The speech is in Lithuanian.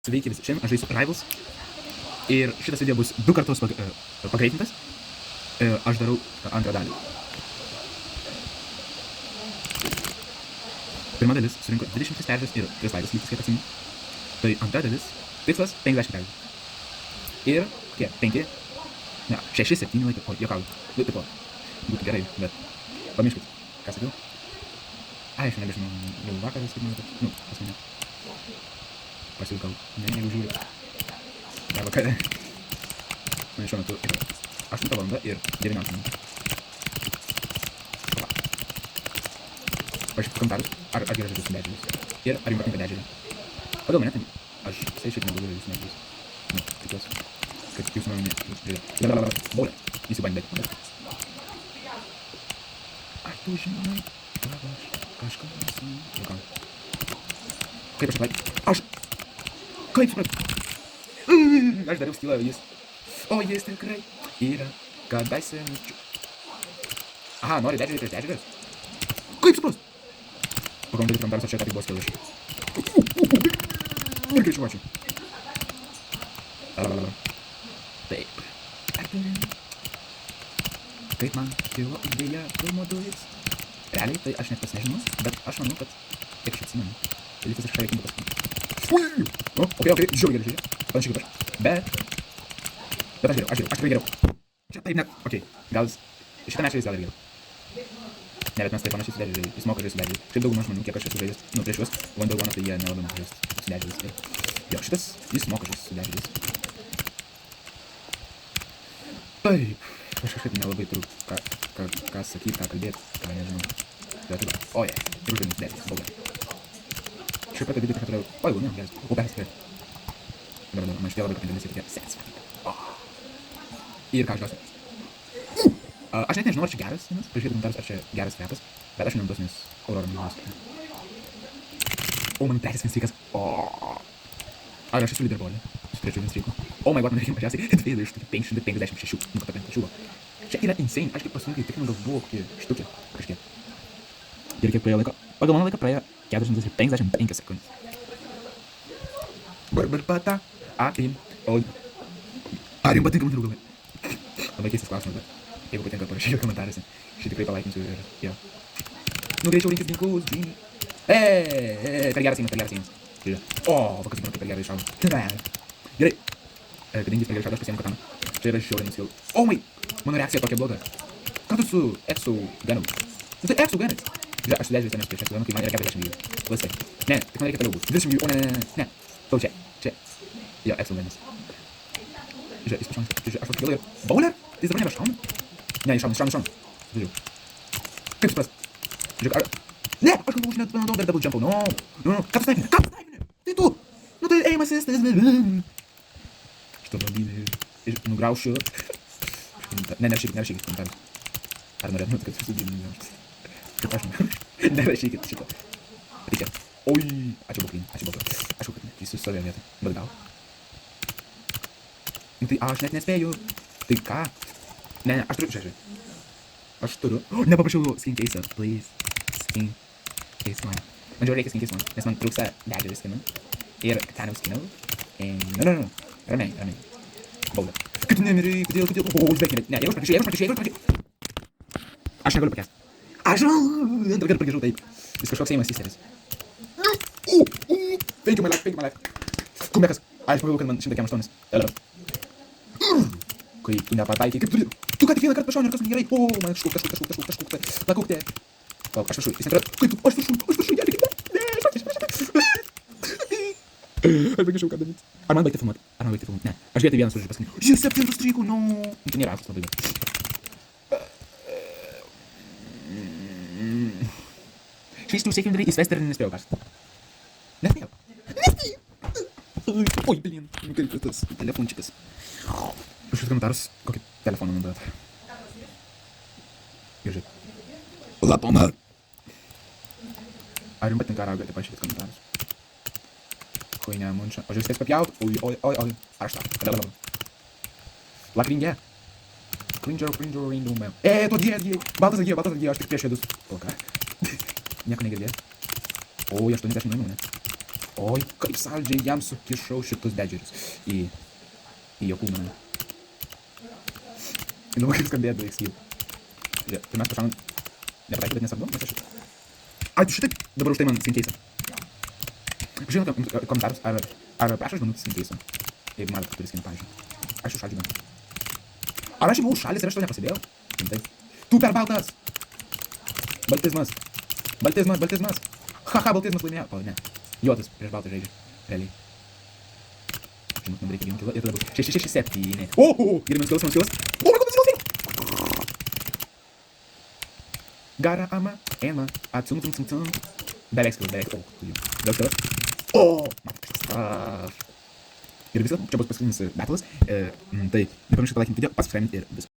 Sveiki visi, šiandien aš žaisiu Rivals ir šitas video bus 2 kartus pagreitintas. Aš darau antrą dalį. Pirma dalis surinko 23 peržiūras ir 3 laikus lygiai, kaip atsimenu. Tai antra dalis, tikslas 50 peržiūrų. Ir kiek? 5? Ne, 6, 7 laikai. O, juokauju. Tipo, būtų gerai, bet pamirškit, ką sakiau. Ai, aš nebežinau, jau vakaras, kaip manau, nu, pas mane. Pas jūs gal, ne, jeigu žiūrit. Dar vakare. Man šiuo metu yra 8 valanda ir 19 minutų. Parašykit komentarus, ar gerai žaidžiu su medžiais. Ir ar jums patinka medžiai. Pagal mane, tai aš visai šiaip neblogai žaidžiu su medžiais. Nu, tikiuosi, kad jūsų nuomonė žiūrėjo. Baulė, įsibandėt. Ar tu žinai, kad aš kažką esu? Jau ką? Kaip aš atlaik? Aš... Kaip suprat? Aš dariau stylą, o jis tikrai yra kadaise nuščiu. Aha, nori dešėlį prieš dešėlės? Kaip supras? Pakomentuokite komentarus, ar čia ką tik buvo skilas. Ir kai šiuočiu. Taip. Kaip man kilo idėja filmo duris? Realiai, tai aš net pats nežinau, bet aš manau, kad kiek aš atsimenu. Tai visas kažką reikia pasakyti. O, ok, žiūrėjau gerai žiūrėjau. Panašiai kaip aš. Bet aš geriau, aš tikrai geriau. Čia taip net, ok, gal šitą mečą jis gal ir geriau. Ne, bet mes taip panašiai su dėdžiai, jis moka žaisti su dėdžiai. Šiaip daugumą žmonių, kiek aš esu žaidęs, nu prieš juos, One by One, tai jie nelabai moka žaisti su dėdžiais. Jo, šitas, jis moka žaisti su dėdžiais. Taip, aš kažkaip nelabai turiu ką sakyti, ką kalbėti, ką nežinau. Tai taip, oje, turiu žaidimus dėdžiais, blogai. Šiaip pat abidį turėjau, oi, gal ne, geras, o beras turėjau. Dabar, man šitie labai patinka, nes jie tokie satisfying. Ir ką aš gausiu? Aš net nežinau, ar čia geras, prašykite komentarus, ar čia geras repas, bet aš nenaudos, nes Aurora man o, man pletis vienas reikas. Ar aš esu leaderboard'e? Su trečiu vienas reiku. Oh my god, man reikia mažiausiai 2 iš 556. Nu, kad apie šiuo. Čia yra insane. Aš kaip pasunkiai tikrinau, gal buvo kokie štukė kažkiek. Ir kiek praėjo laiko? Pagal mano laiką praėjo 455 sekundės. Barbarbata. Apim. Ar jums patinka mano draugai? Labai keistas klausimas, bet jeigu patinka, parašykite komentaruose. Šį tikrai palaikinsiu ir jo. Nu, greičiau rinkis ginklus, Jimmy. Per geras įimas. O, vakas suprantu, per gerai iššaudo. Gerai. Kadangi jis per gerai iššaudo, aš pasiėmu kataną. Čia yra žiauriai nuskil. O, mano reakcija tokia bloga. Ką tu su Exo Ganu? Nu, tai Exo Ganas. Žiūrėk, aš suleidžiu tenės prieš Exo Ganu, kai man yra 40 gyvų. Laisvai. Ne, tik man reikia toliau būt. 20 gyvų, o ne. Tau čia. Jo, Exo Ganas. Žiūrėk, jis pašauna. Žiūrėk, aš vėl ir... Bowler? Tai jis dabar nebešauna? Ne, jis šauna. Žiūrėk. Kaip suprast? Žiūrėk, ar... Ne, aš galvoju, net panaudau dar double jumpau. No. Ką tu snaipinė? Tai tu! Nu tai eimas estas. Šitą bandynį ir nugraušiu. Ne, nerašykit komentarus. Ar norėtumėt, kad susidėmė? Kaip aš noriu. Nerašykit šitą. Reikia. Oi, ačiū Boklin. Ačiū, kad jis sustovėjo vietą. Bet gal. Nu tai aš net nespėju. Tai ką? Ne, aš turiu. Žiūrėk. Aš turiu. Nepaprašiau skin case'ą, please. Skin case man. Man žiūrėjau reikia skin case man, nes man trūksta dagger skinų. Ir katana skinų. No. Ramiai. Bauda. Kaip tu nemirai, kodėl? O, užbėgti. Ne, jeigu aš prakyšiu. Aš negaliu pakęsti. Aš antrą kartą prakyšiau taip. Jis kažkoks eimas įsėdės. Thank you my life. Kumekas. Aš pagalvoju, kad man 108. Kai tu nepataikai, kaip turi. Tu ką tik vieną kartą pašauni, ar kas man gerai. O, man škūkta. Lakūktė. Lauk, aš viršui. Jis neprad. Kaip tu? Aš viršui. Gelbėkit. Ne, aš pakišau, ką daryti. Ar man baigti filmuoti? Ne. Aš vietoj vienas užžiūrėjau pasakyti. Jis 7 strykų, no. Tai nėra aukštas labai daug. Šiais tų sėkimų darai įsvesti ir nespėjau karstą. Nespėjau. Oi, blin. Kaip tas telefončikas. Už šitą komentarus, kokį telefoną naudojate. Gerai. Lapona. Ar jums patinka raugai, tai parašykit komentarus. Хуйня munčia. O žiūrės papjaut. Oi. Ar aš tą. Lakringė. Cringer, rindumė. Tu atgyja. Baltas atgyja, aš tik prieš jėdus. O ką? Nieko negirdėjai. O, 80 nuimų, ne? Oi, kaip saldžiai jam sukišau šitus bedžerius į jo kūną. Įdomu, kaip skambėtų XQ. Žiūrėk, tai mes pašaunam. Nepataikė, bet nesvarbu, nes aš šitą. Ai, tu šitaip dabar už tai man skinkeisą. Žinot, komentarus, ar prašau žmonių skinkeisą. Jeigu matot, kad turi skinį, pavyzdžiui. Aš jau šaldžiu bent. Ar aš jau buvau šalis ir aš to nepastebėjau? Rimtai. Tu per baltas! Baltizmas. Baltizmas. Haha, baltizmas laimėjo. O, ne. Juodas prieš baltą žaidžia. Realiai. Žinot, man reikia vieną kilą ir tada bus 6-6-7. Ir man skilas. Oh my god, man skilas! Gara ama, ema, atsum. Beveik skilas, beveik. O, vėl skilas. O, man kažkas. Ir viskas, čia bus paskutinis battles. Tai nepamirškite palaikinti video, pasubscribinti ir viskas.